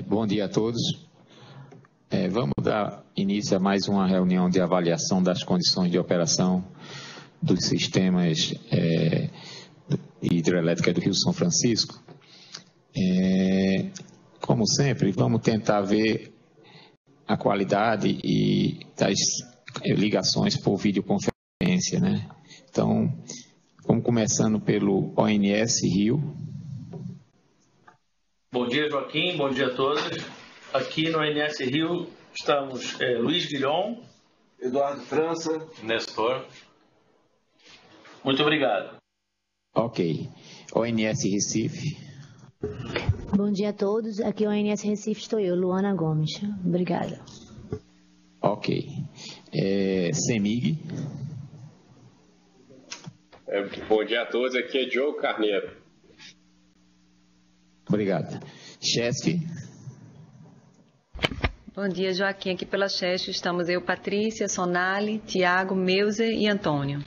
Bom dia a todos. Vamos dar início a mais uma reunião de avaliação das condições de operação dos sistemas hidrelétricos do Rio São Francisco. Como sempre, vamos tentar ver a qualidade das ligações por videoconferência, né? Então, vamos começando pelo ONS Rio. Bom dia, Joaquim. Bom dia a todos. Aqui no ONS Rio estamos Luiz Guilhom, Eduardo França, Nestor. Muito obrigado. Ok. ONS Recife. Bom dia a todos. Aqui é o ONS Recife, estou eu, Luana Gomes. Obrigada. Ok. CEMIG. Bom dia a todos. Aqui é Diogo Carneiro. Obrigado. Chesf. Bom dia, Joaquim. Aqui pela Chesf estamos eu, Patrícia, Sonali, Tiago, Meuser e Antônio.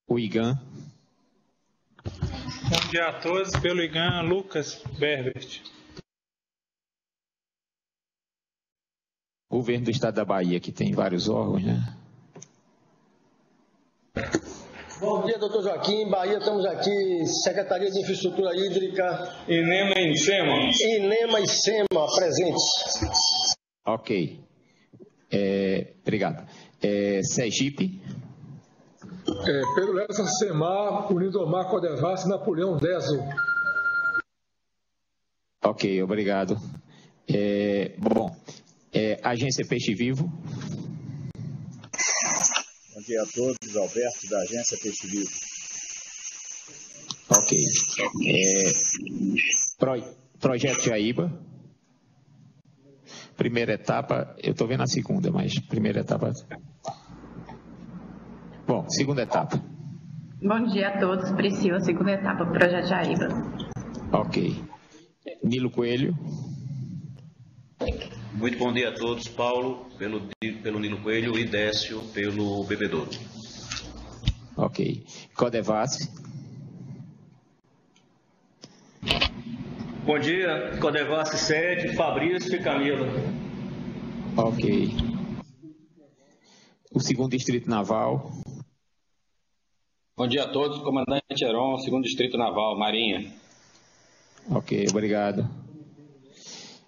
O IGAN. Bom dia a todos. Pelo IGAN, Lucas Berbert. Governo do Estado da Bahia, que tem vários órgãos, né? Bom dia, doutor Joaquim. Bahia, estamos aqui, Secretaria de Infraestrutura Hídrica. INEMA e SEMA. INEMA e SEMA, presentes. Ok. Obrigado. Sergipe. Pedro Lessa, SEMAR, Unidomar, Codevasf, Napoleão, Deso. Ok, obrigado. Agência Peixe Vivo. Bom dia a todos, Alberto, da Agência Peixe Vivo. Ok. Projeto Jaíba. Primeira etapa, eu estou vendo a segunda, mas primeira etapa... Bom, segunda etapa. Bom dia a todos, Priscila, segunda etapa, Projeto Jaíba. Ok. Nilo Coelho. Muito bom dia a todos, Paulo, pelo Nilo Coelho e Décio, pelo Bebedouro. Ok. Codevasf. Bom dia, Codevasf 7, Fabrício e Camila. Ok. O segundo Distrito Naval. Bom dia a todos, comandante Heron, segundo Distrito Naval, Marinha. Ok, obrigado.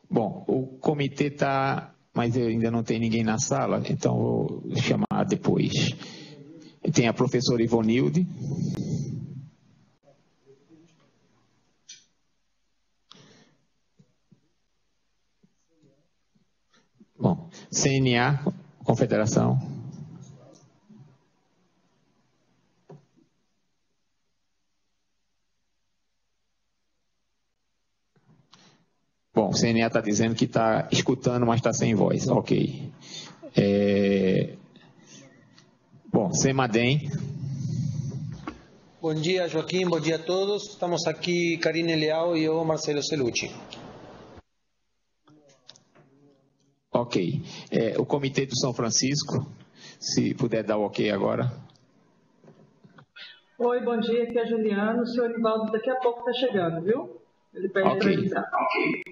Bom, o comitê está, mas ainda não tem ninguém na sala, então vou chamar depois. Tem a professora Ivonilde. Bom, CNA, Confederação. Bom, o CNA está dizendo que está escutando, mas está sem voz. Ok. Bom, CEMADEM. Bom dia, Joaquim. Bom dia a todos. Estamos aqui, Karine Leal e eu, Marcelo Celucci. Ok. O Comitê do São Francisco, se puder dar o ok agora. Oi, bom dia. Aqui é a Juliana. O senhor Nivaldo daqui a pouco está chegando, viu? Ele pede para avisar.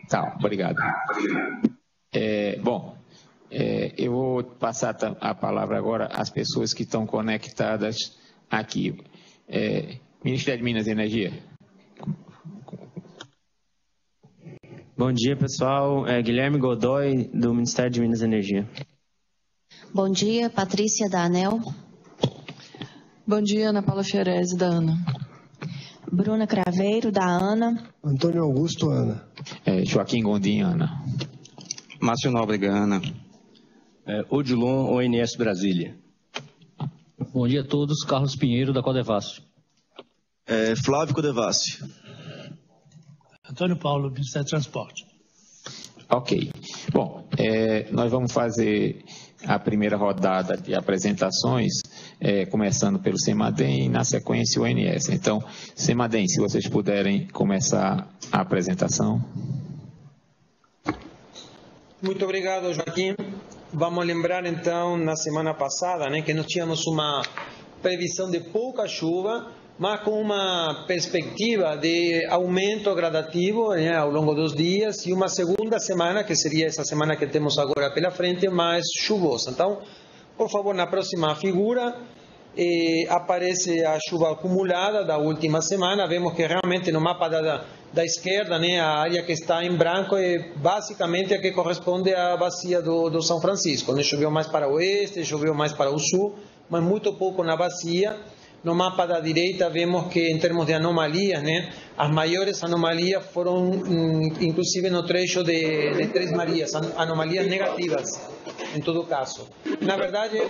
Tá, obrigado. Eu vou passar a palavra agora às pessoas que estão conectadas aqui. Ministério de Minas e Energia. Bom dia, pessoal. Guilherme Godoy, do Ministério de Minas e Energia. Bom dia, Patrícia, da ANEL. Bom dia, Ana Paula Fierese, da ANA. Bruna Craveiro, da ANA. Antônio Augusto, ANA. Joaquim Gondim, ANA. Márcio Nóbrega, ANA. Odilon, ONS Brasília. Bom dia a todos. Carlos Pinheiro, da Codevasf. Flávio Codevasf. Antônio Paulo, Ministério do Transporte. Ok. Bom, nós vamos fazer a primeira rodada de apresentações, começando pelo CEMADEM e, na sequência, o ONS. Então, CEMADEM, se vocês puderem começar a apresentação. Muito obrigado, Joaquim. Vamos lembrar, então, na semana passada, né, que nós tínhamos uma previsão de pouca chuva mas com uma perspectiva de aumento gradativo, né, ao longo dos dias, e uma segunda semana, que seria essa semana que temos agora pela frente, mais chuvosa. Então, por favor, na próxima figura, aparece a chuva acumulada da última semana. Vemos que realmente no mapa da esquerda, né, a área que está em branco é basicamente a que corresponde à bacia do São Francisco, né? Choveu mais para o oeste, choveu mais para o sul, mas muito pouco na bacia. No mapa da direita vemos que, em termos de anomalias, né, as maiores anomalias foram, inclusive, no trecho de Três Marias, anomalias negativas, em todo caso. Na verdade,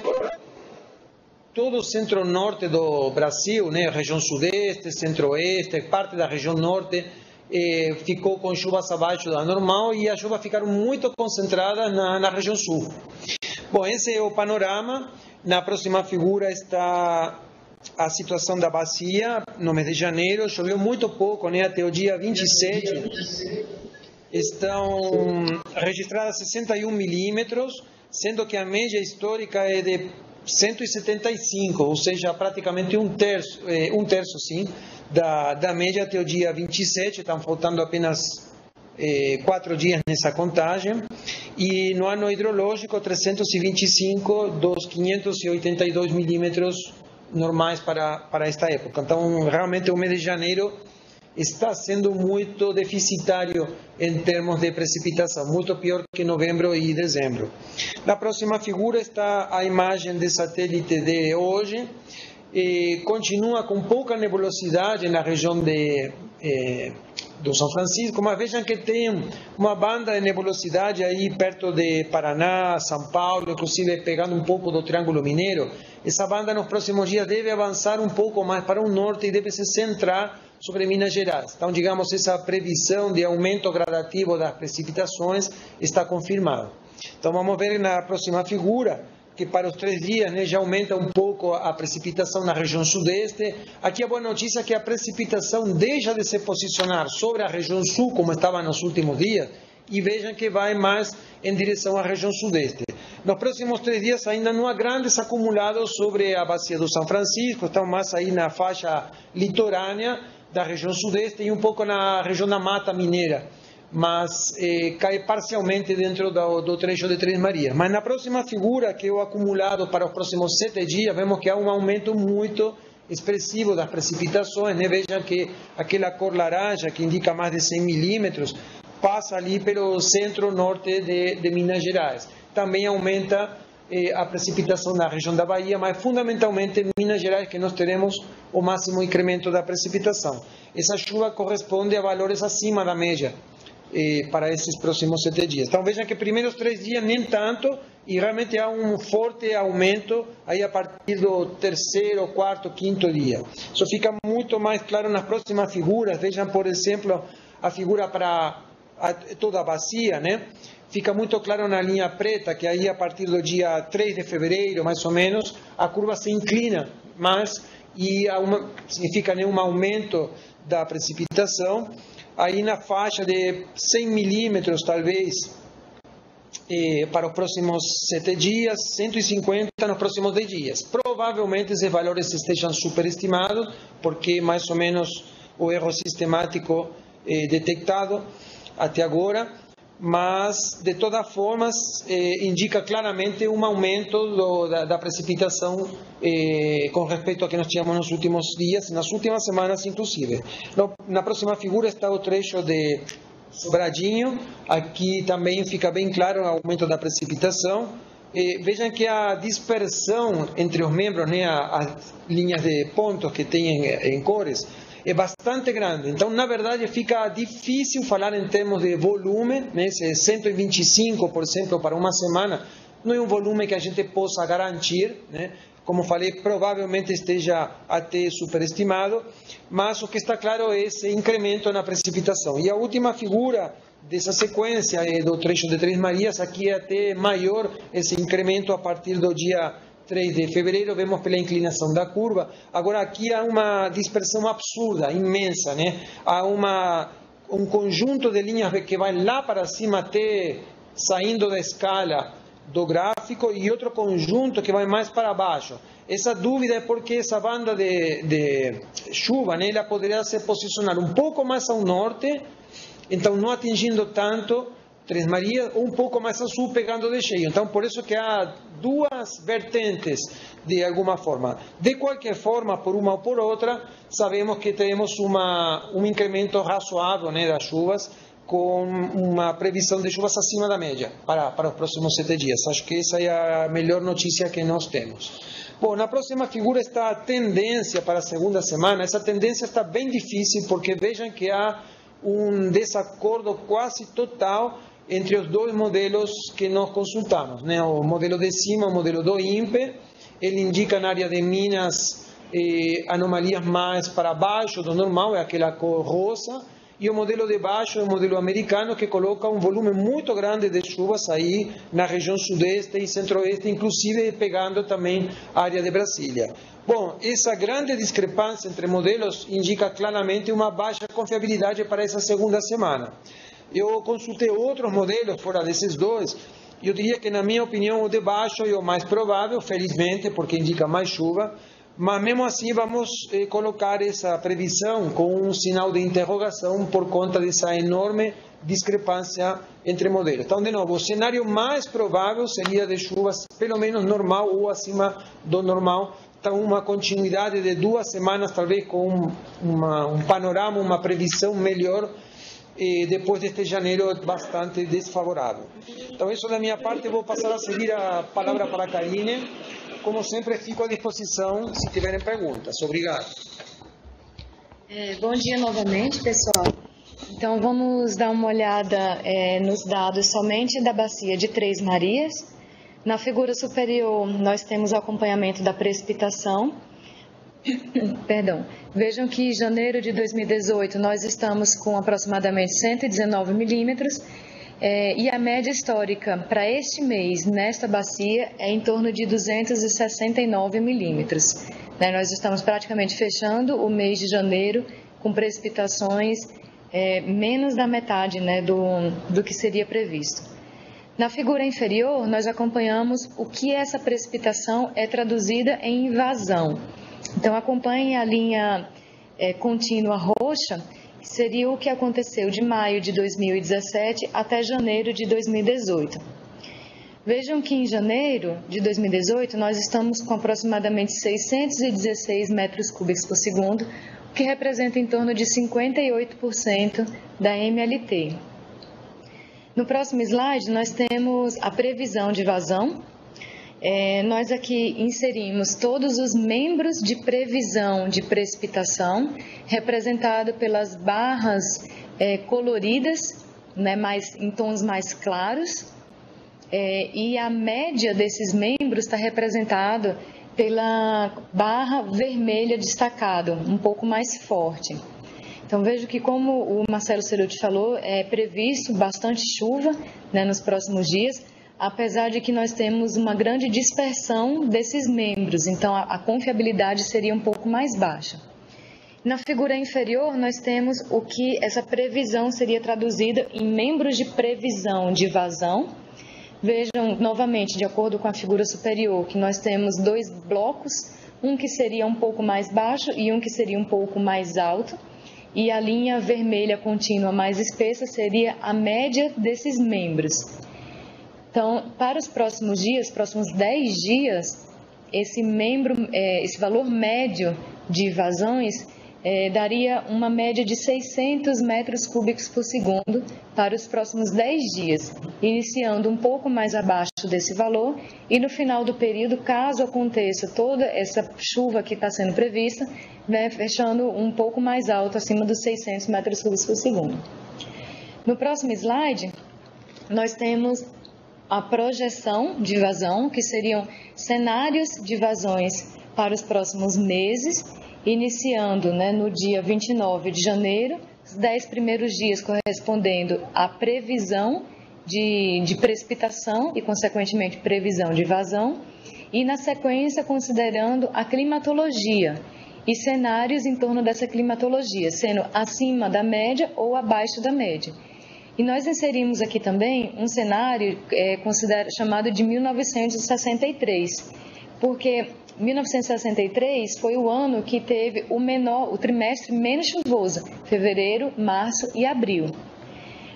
todo o centro-norte do Brasil, né, região sudeste, centro-oeste, parte da região norte, ficou com chuvas abaixo da normal, e as chuvas ficaram muito concentradas na região sul. Bom, esse é o panorama. Na próxima figura está a situação da bacia no mês de janeiro. Choveu muito pouco, né? Até o dia 27 estão registradas 61 milímetros, sendo que a média histórica é de 175, ou seja, praticamente um terço sim, da média até o dia 27. Estão faltando apenas 4 dias nessa contagem. E no ano hidrológico, 325 dos 582 milímetros normais para esta época. Então, realmente, o mês de janeiro está sendo muito deficitário em termos de precipitação, muito pior que novembro e dezembro. Na próxima figura está a imagem de satélite de hoje. Continua com pouca nebulosidade na região do São Francisco, mas vejam que tem uma banda de nebulosidade aí perto de Paraná, São Paulo, inclusive pegando um pouco do Triângulo Mineiro. Essa banda nos próximos dias deve avançar um pouco mais para o norte e deve se centrar sobre Minas Gerais. Então, digamos, essa previsão de aumento gradativo das precipitações está confirmada. Então, vamos ver na próxima figura que para os 3 dias, né, já aumenta um pouco a precipitação na região sudeste. Aqui a boa notícia é que a precipitação deixa de se posicionar sobre a região sul, como estava nos últimos dias, e vejam que vai mais em direção à região sudeste. Nos próximos 3 dias ainda não há grandes acumulados sobre a bacia do São Francisco, estão mais aí na faixa litorânea da região sudeste e um pouco na região da Mata Mineira, mas cai parcialmente dentro do trecho de Três Marias. Mas na próxima figura, que é o acumulado para os próximos 7 dias, vemos que há um aumento muito expressivo das precipitações, né? Vejam que aquela cor laranja, que indica mais de 100 milímetros, passa ali pelo centro-norte de Minas Gerais. Também aumenta a precipitação na região da Bahia, mas fundamentalmente em Minas Gerais que nós teremos o máximo incremento da precipitação. Essa chuva corresponde a valores acima da média para esses próximos 7 dias. Então vejam que primeiros 3 dias nem tanto, e realmente há um forte aumento aí a partir do 3º, 4º, 5º dia. Isso fica muito mais claro nas próximas figuras. Vejam, por exemplo, a figura para toda a bacia, né? Fica muito claro na linha preta que aí a partir do dia 3 de fevereiro, mais ou menos, a curva se inclina mais e significa, né, um aumento da precipitação. Aí na faixa de 100 milímetros, talvez, para os próximos 7 dias, 150 nos próximos 10 dias. Provavelmente esses valores estejam superestimados, porque mais ou menos o erro sistemático detectado até agora, mas de todas formas indica claramente um aumento da precipitação com respeito ao que nós tínhamos nos últimos dias, nas últimas semanas inclusive. Na próxima figura está o trecho de Sobradinho. Aqui também fica bem claro o aumento da precipitação. Vejam que a dispersão entre os membros, né, as linhas de pontos que tem em cores, é bastante grande. Então, na verdade, fica difícil falar em termos de volume, né? Esse 125, por exemplo, para uma semana, não é um volume que a gente possa garantir, né? Como falei, provavelmente esteja até superestimado, mas o que está claro é esse incremento na precipitação. E a última figura dessa sequência do trecho de Três Marias, aqui é até maior esse incremento a partir do dia 3 de fevereiro, vemos pela inclinação da curva. Agora aqui há uma dispersão absurda, imensa, né? Há um conjunto de linhas que vai lá para cima, até saindo da escala do gráfico e outro conjunto que vai mais para baixo. Essa dúvida é porque essa banda de chuva, né, ela poderia se posicionar um pouco mais ao norte, então não atingindo tanto Três Marias, ou um pouco mais a sul, pegando de cheio. Então, por isso que há duas vertentes, de alguma forma. De qualquer forma, por uma ou por outra, sabemos que teremos um incremento razoável, né, das chuvas, com uma previsão de chuvas acima da média para os próximos 7 dias. Acho que essa é a melhor notícia que nós temos. Bom, na próxima figura está a tendência para a segunda semana. Essa tendência está bem difícil, porque vejam que há um desacordo quase total entre os dois modelos que nós consultamos, né? O modelo de cima, o modelo do INPE, ele indica na área de Minas anomalias mais para baixo do normal, é aquela cor rosa, e o modelo de baixo é o modelo americano, que coloca um volume muito grande de chuvas aí na região sudeste e centro-oeste, inclusive pegando também a área de Brasília. Bom, essa grande discrepância entre modelos indica claramente uma baixa confiabilidade para essa segunda semana. Eu consultei outros modelos fora desses dois, e eu diria que, na minha opinião, o de baixo é o mais provável, felizmente, porque indica mais chuva, mas mesmo assim vamos colocar essa previsão com um sinal de interrogação por conta dessa enorme discrepância entre modelos. Então, de novo, o cenário mais provável seria de chuvas pelo menos normal ou acima do normal. Então, uma continuidade de 2 semanas, talvez com um panorama, uma previsão melhor, depois deste janeiro bastante desfavorável. Então, isso da minha parte. Vou passar a seguir a palavra para a Karine. Como sempre, fico à disposição se tiverem perguntas. Obrigado. Bom dia novamente, pessoal. Então, vamos dar uma olhada nos dados somente da bacia de Três Marias. Na figura superior, nós temos o acompanhamento da precipitação. Perdão. Vejam que em janeiro de 2018 nós estamos com aproximadamente 119 milímetros e a média histórica para este mês nesta bacia é em torno de 269 milímetros. Nós estamos praticamente fechando o mês de janeiro com precipitações menos da metade, né, do que seria previsto. Na figura inferior, nós acompanhamos o que essa precipitação é traduzida em vazão. Então, acompanhem a linha contínua roxa, que seria o que aconteceu de maio de 2017 até janeiro de 2018. Vejam que em janeiro de 2018 nós estamos com aproximadamente 616 metros cúbicos por segundo, o que representa em torno de 58% da MLT. No próximo slide nós temos a previsão de vazão. Nós aqui inserimos todos os membros de previsão de precipitação, representado pelas barras coloridas, né, em tons mais claros, e a média desses membros está representado pela barra vermelha destacado, um pouco mais forte. Então, vejo que, como o Marcelo Ceruti falou, é previsto bastante chuva, né, nos próximos dias, apesar de que nós temos uma grande dispersão desses membros, então a confiabilidade seria um pouco mais baixa. Na figura inferior, nós temos o que essa previsão seria traduzida em membros de previsão de vazão. Vejam, novamente, de acordo com a figura superior, que nós temos 2 blocos, um que seria um pouco mais baixo e um que seria um pouco mais alto, e a linha vermelha contínua mais espessa seria a média desses membros. Então, para os próximos dias, próximos 10 dias, esse valor médio de vazões daria uma média de 600 metros cúbicos por segundo para os próximos 10 dias, iniciando um pouco mais abaixo desse valor e no final do período, caso aconteça toda essa chuva que está sendo prevista, né, fechando um pouco mais alto, acima dos 600 metros cúbicos por segundo. No próximo slide, nós temos a projeção de vazão, que seriam cenários de vazões para os próximos meses, iniciando, né, no dia 29 de janeiro, os 10 primeiros dias correspondendo à previsão de precipitação e, consequentemente, previsão de vazão, e na sequência considerando a climatologia e cenários em torno dessa climatologia, sendo acima da média ou abaixo da média. E nós inserimos aqui também um cenário chamado de 1963, porque 1963 foi o ano que teve o trimestre menos chuvoso, fevereiro, março e abril.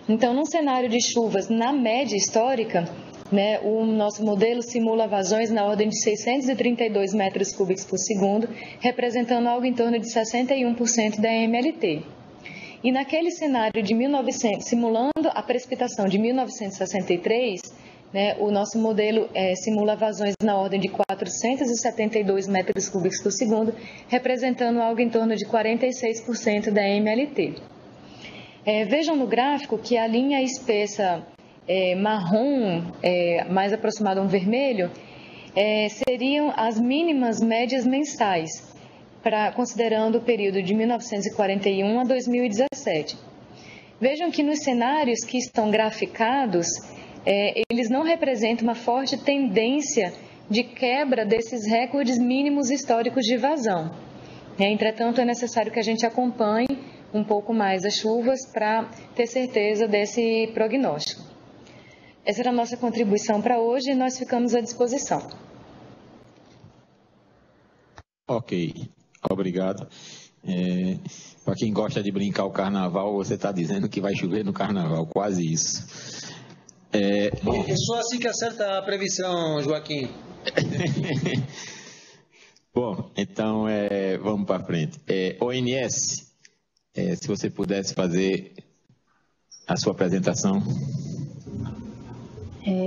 Então, num cenário de chuvas na média histórica, né, o nosso modelo simula vazões na ordem de 632 metros cúbicos por segundo, representando algo em torno de 61% da MLT. E naquele cenário de simulando a precipitação de 1963, né, o nosso modelo simula vazões na ordem de 472 metros cúbicos por segundo, representando algo em torno de 46% da MLT. Vejam no gráfico que a linha espessa marrom, mais aproximada a um vermelho, seriam as mínimas médias mensais, considerando o período de 1941 a 2017. Vejam que nos cenários que estão graficados, eles não representam uma forte tendência de quebra desses recordes mínimos históricos de vazão. Entretanto, é necessário que a gente acompanhe um pouco mais as chuvas para ter certeza desse prognóstico. Essa era a nossa contribuição para hoje e nós ficamos à disposição. Ok, obrigado. Para quem gosta de brincar o carnaval, você está dizendo que vai chover no carnaval, quase isso. É só assim que acerta a previsão, Joaquim. Bom, então vamos para frente. ONS, se você pudesse fazer a sua apresentação.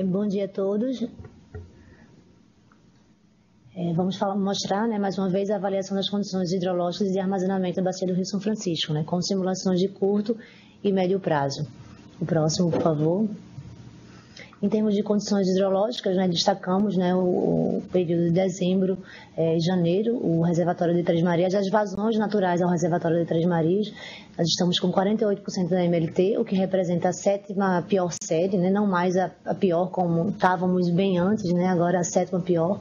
Bom dia a todos. Vamos mostrar, né, mais uma vez a avaliação das condições hidrológicas e armazenamento da bacia do Rio São Francisco, né, com simulações de curto e médio prazo. O próximo, por favor. Em termos de condições hidrológicas, né, destacamos, né, o período de dezembro e janeiro, o reservatório de Três Marias, as vazões naturais ao reservatório de Três Marias. Nós estamos com 48% da MLT, o que representa a 7ª pior série, né, não mais a pior como estávamos bem antes, né, agora a 7ª pior.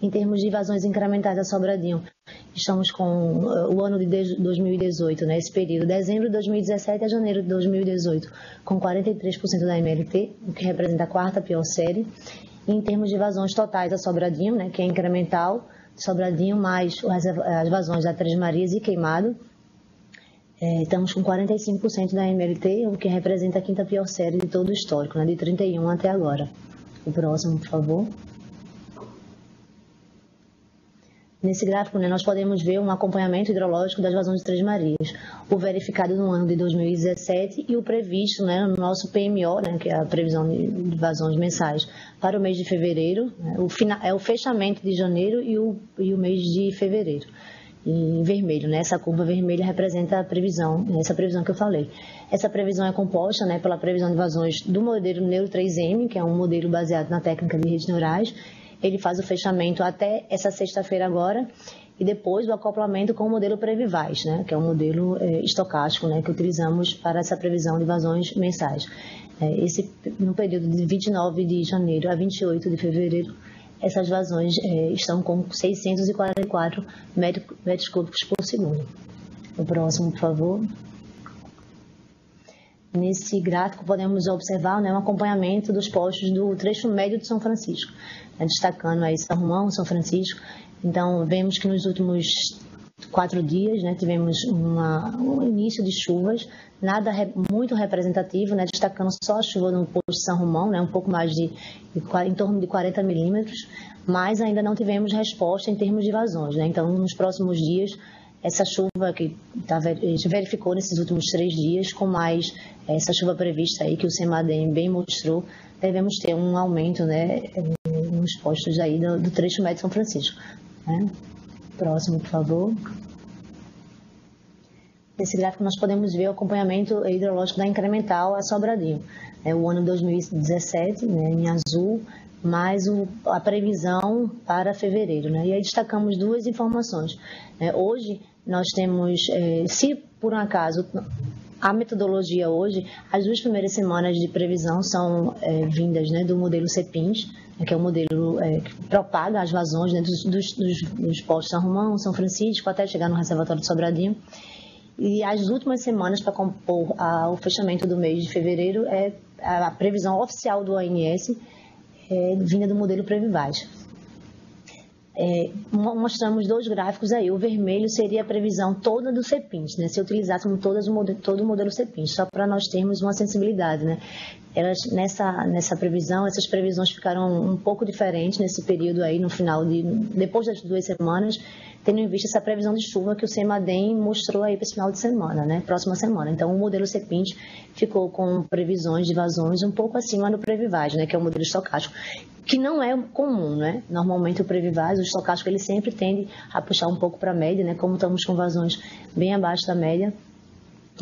Em termos de vazões incrementais a Sobradinho, estamos com o ano de 2018, né, esse período, dezembro de 2017 a janeiro de 2018, com 43% da MLT, o que representa a 4ª pior série. E em termos de vazões totais a Sobradinho, né, que é incremental, Sobradinho mais as vazões da Três Marias e Queimado, estamos com 45% da MLT, o que representa a 5ª pior série de todo o histórico, né, de 31 até agora. O próximo, por favor. Nesse gráfico, né, nós podemos ver um acompanhamento hidrológico das vazões de Três Marias, o verificado no ano de 2017 e o previsto, né, no nosso PMO, né, que é a previsão de vazões mensais, para o mês de fevereiro, né, o fechamento de janeiro e o mês de fevereiro. E em vermelho, né, essa curva vermelha representa a previsão, essa previsão que eu falei. Essa previsão é composta, né, pela previsão de vazões do modelo Neuro 3M, que é um modelo baseado na técnica de redes neurais. Ele faz o fechamento até essa sexta-feira agora e depois o acoplamento com o modelo Previvaz, né, que é um modelo estocástico, né, que utilizamos para essa previsão de vazões mensais. No período de 29 de janeiro a 28 de fevereiro, essas vazões estão com 644 metros cúbicos por segundo. O próximo, por favor. Nesse gráfico podemos observar, né, um acompanhamento dos postos do trecho médio de São Francisco, né, destacando aí São Romão, São Francisco. Então, vemos que nos últimos 4 dias, né, tivemos um início de chuvas, nada muito representativo, né, destacando só a chuva no posto de São Romão, né, um pouco mais em torno de 40 milímetros, mas ainda não tivemos resposta em termos de vazões, né. Então, nos próximos dias, essa chuva que a gente verificou nesses últimos 3 dias, com mais essa chuva prevista aí que o CEMADEM bem mostrou, devemos ter um aumento, né, nos postos aí do trecho médio de São Francisco. Né? Próximo, por favor. Nesse gráfico nós podemos ver o acompanhamento hidrológico da incremental a Sobradinho. O ano 2017, né, em azul, mais a previsão para fevereiro. Né? E aí destacamos 2 informações. Hoje nós temos, se por um acaso a metodologia hoje, as 2 primeiras semanas de previsão são vindas, né, do modelo CEPINS, que é o modelo que propaga as vazões, né, dos postos São Romão, São Francisco, até chegar no reservatório de Sobradinho. E as últimas semanas para compor o fechamento do mês de fevereiro a previsão oficial do ONS vinda do modelo Previvaz. Mostramos 2 gráficos aí. O vermelho seria a previsão toda do CEPINT, né? Se utilizássemos todo o modelo CEPINT, só para nós termos uma sensibilidade, né? Nessa previsão, essas previsões ficaram um pouco diferentes nesse período aí, depois das 2 semanas, tendo em vista essa previsão de chuva que o CEMADEM mostrou aí para esse final de semana, né? Próxima semana. Então, o modelo CEPINT ficou com previsões de vazões um pouco acima do Previvaz, né? Que é o modelo estocástico, que não é comum, né? Normalmente o Previvaz, o estocástico, ele sempre tende a puxar um pouco para a média, né? Como estamos com vazões bem abaixo da média,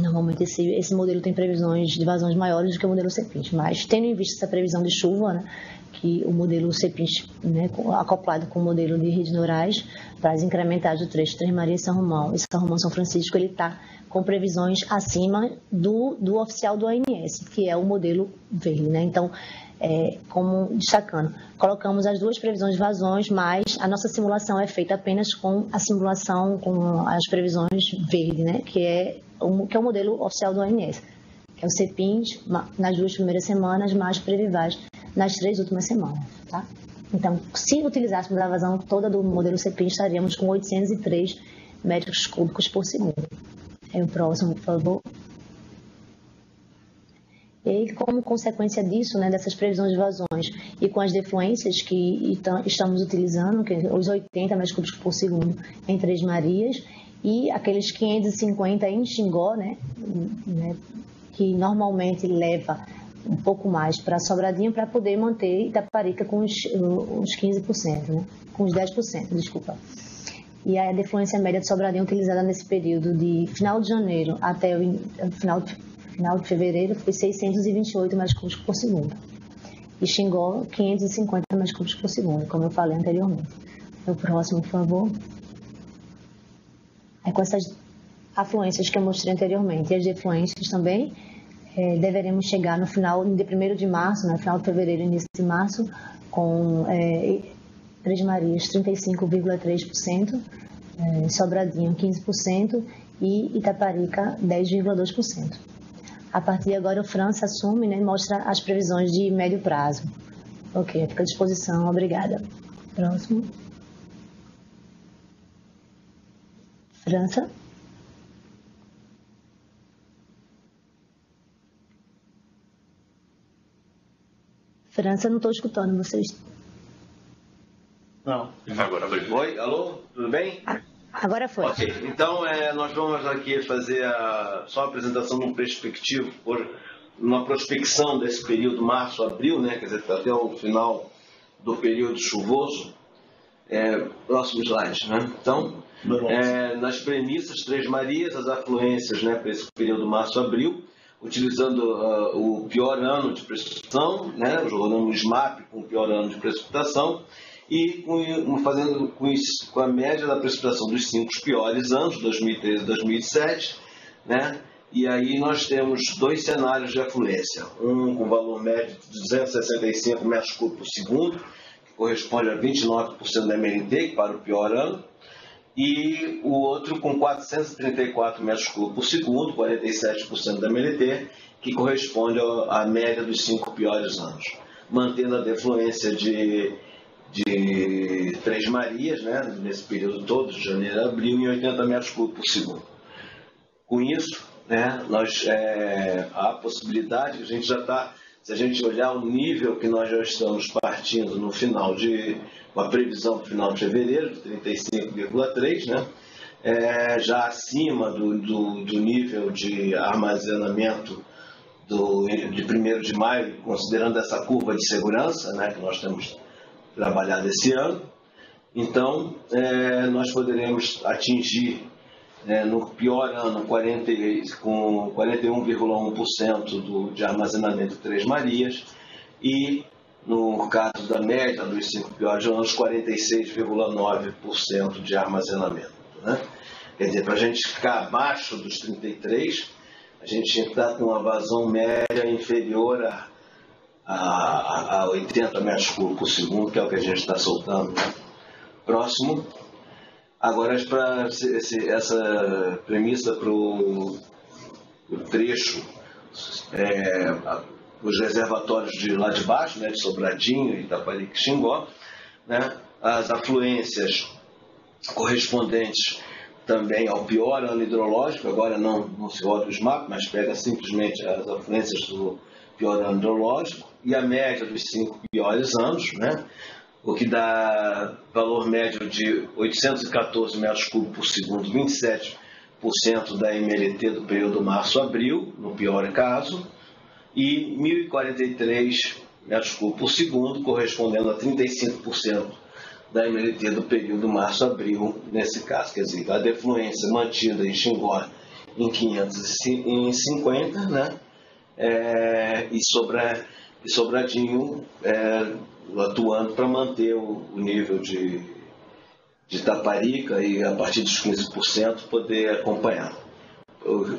normalmente esse modelo tem previsões de vazões maiores do que o modelo CEPINT, mas tendo em vista essa previsão de chuva, né? Que o modelo CEPINT, né, acoplado com o modelo de redes neurais, para as incrementadas do trecho Três Marias e São Romão São Francisco, ele está com previsões acima do oficial do ONS, que é o modelo verde, né? Então, como destacando, colocamos as 2 previsões de vazões, mas a nossa simulação é feita apenas com a simulação com as previsões verde, né? Que é o modelo oficial do ONS, que é o CEPINT nas 2 primeiras semanas, mais Previvaz nas 3 últimas semanas, tá? Então, se utilizássemos a vazão toda do modelo CEPINT, estaríamos com 803 metros cúbicos por segundo. O próximo, por favor. E como consequência disso, né, dessas previsões de vazões e com as defluências que estamos utilizando, que os 80 metros cúbicos por segundo em Três Marias e aqueles 550 em Xingó, né, que normalmente leva um pouco mais para Sobradinho para poder manter Itaparica com os 15%, né, com os 10%, desculpa. E a defluência média de Sobradinho utilizada nesse período de final de janeiro até o final de fevereiro foi 628 metros cúbicos por segundo. E Xingó, 550 metros cúbicos por segundo, como eu falei anteriormente. O próximo, por favor. Com essas afluências que eu mostrei anteriormente e as defluências também, deveremos chegar no final de 1º de março, no final de fevereiro e início de março, com Três Marias 35,3%, Sobradinho 15% e Itaparica 10,2%. A partir de agora o França assume, né, mostra as previsões de médio prazo. Ok, fica à disposição, obrigada. Próximo. França. França, não estou escutando vocês. Não. Agora foi. Oi, alô, tudo bem? Agora foi. Ok, então nós vamos aqui fazer só a apresentação de um perspectivo, uma prospecção desse período março-abril, né, quer dizer, até o final do período chuvoso. Próximo slide, né? Então, nas premissas Três Marias, as afluências, né, para esse período março-abril, utilizando o pior ano de precipitação, né, jogando o SMAP com o pior ano de precipitação, e fazendo com a média da precipitação dos 5 piores anos, 2013 e 2007, né? E aí nós temos 2 cenários de afluência, um com valor médio de 265 metros cúbicos por segundo, que corresponde a 29% da MNT, que para o pior ano, e o outro com 434 metros cúbicos por segundo, 47% da MNT, que corresponde à média dos 5 piores anos, mantendo a defluência de Três Marias, né, nesse período todo, de janeiro a abril, em 80 metros cúbicos por segundo. Com isso, né, há a possibilidade que a gente já está, se a gente olhar o nível que nós já estamos partindo no final uma previsão para o final de fevereiro, de 35,3, né, já acima do nível de armazenamento de 1º de maio, considerando essa curva de segurança, né, que nós temos trabalhado esse ano. Então, nós poderemos atingir, no pior ano, com 41,1% de armazenamento de Três Marias e, no caso da média dos 5 piores anos, 46,9% de armazenamento, né? Quer dizer, para a gente ficar abaixo dos 33, a gente tinha que estar com uma vazão média inferior a 80 metros cúbicos por segundo, que é o que a gente está soltando, né? Próximo. Agora, para essa premissa para o trecho, os reservatórios de lá de baixo, né, de Sobradinho, Itaparica e Xingó, né, as afluências correspondentes também ao pior ano hidrológico, agora não se roda os mapas, mas pega simplesmente as afluências do pior ano hidrológico e a média dos 5 piores anos, né, o que dá valor médio de 814 metros cúbicos por segundo, 27% da MLT do período março-abril, no pior caso, e 1.043 metros cúbicos por segundo, correspondendo a 35% da MLT do período março-abril, nesse caso. Quer dizer, a defluência mantida em Xingó em 550, né? E Sobradinho atuando para manter o nível de Itaparica e a partir dos 15% poder acompanhar.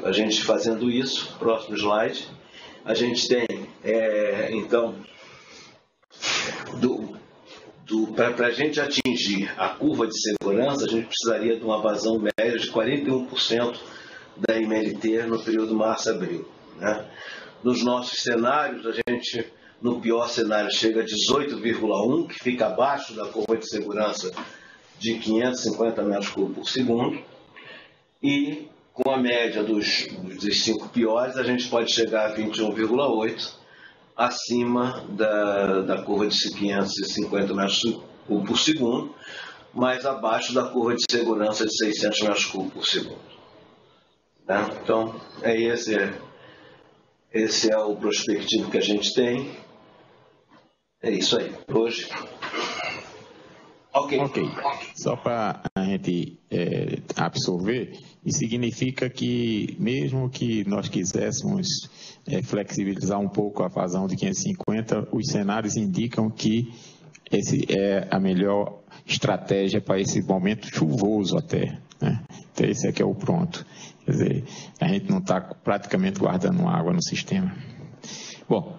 A gente fazendo isso, próximo slide, a gente tem, então, para a gente atingir a curva de segurança, a gente precisaria de uma vazão média de 41% da MLT no período março-abril, né? Nos nossos cenários, a gente, no pior cenário, chega a 18,1, que fica abaixo da curva de segurança de 550 metros cúbicos por segundo, e com a média dos 5 piores, a gente pode chegar a 21,8, acima da curva de 550 metros cúbicos por segundo, mas abaixo da curva de segurança de 600 metros cúbicos por segundo. Tá? Então, esse é o prospectivo que a gente tem. É isso aí, hoje. Ok. Só para a gente absorver, isso significa que, mesmo que nós quiséssemos flexibilizar um pouco a vazão de 550, os cenários indicam que esse é a melhor estratégia para esse momento chuvoso até, né? Então esse aqui é o pronto. Quer dizer, a gente não está praticamente guardando água no sistema. Bom,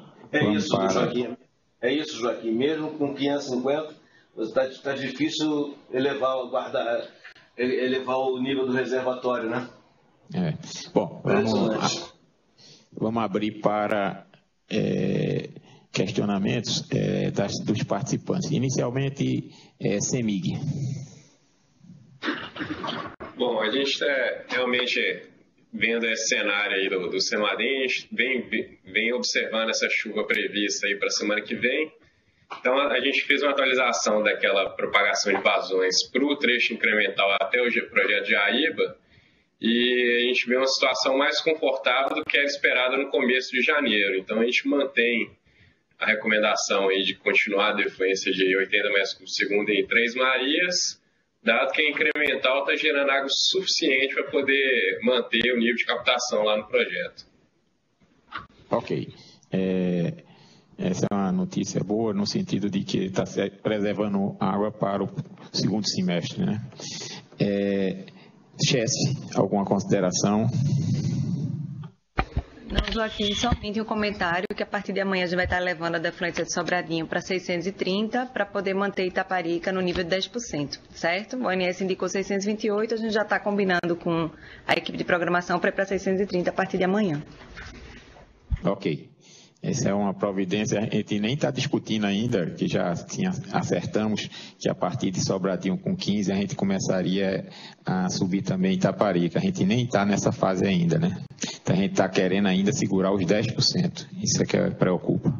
Joaquim. É isso, Joaquim. Mesmo com 550, está difícil elevar o nível do reservatório, né? Bom, vamos abrir para questionamentos dos participantes. Inicialmente, CEMIG. Bom, a gente está realmente vendo esse cenário aí do CEMADEM, vem observando essa chuva prevista aí para a semana que vem. Então, a gente fez uma atualização daquela propagação de vazões para o trecho incremental até o projeto de Aíba, e a gente vê uma situação mais confortável do que era esperado no começo de janeiro. Então, a gente mantém a recomendação aí de continuar a defluência de 80 metros por segundo em Três Marias, dado que a incremental está gerando água suficiente para poder manter o nível de captação lá no projeto. Ok. Essa é uma notícia boa no sentido de que está preservando água para o segundo semestre, né? Chesse, alguma consideração? Não, Joaquim, somente um comentário que a partir de amanhã a gente vai estar levando a defluência de Sobradinho para 630 para poder manter Itaparica no nível de 10%, certo? O ONS indicou 628, a gente já está combinando com a equipe de programação para ir para 630 a partir de amanhã. Ok. Essa é uma providência, a gente nem está discutindo ainda, que já acertamos que a partir de Sobradinho com 15 a gente começaria a subir também Itaparica. A gente nem está nessa fase ainda, né? Então a gente está querendo ainda segurar os 10%. Isso é que preocupa.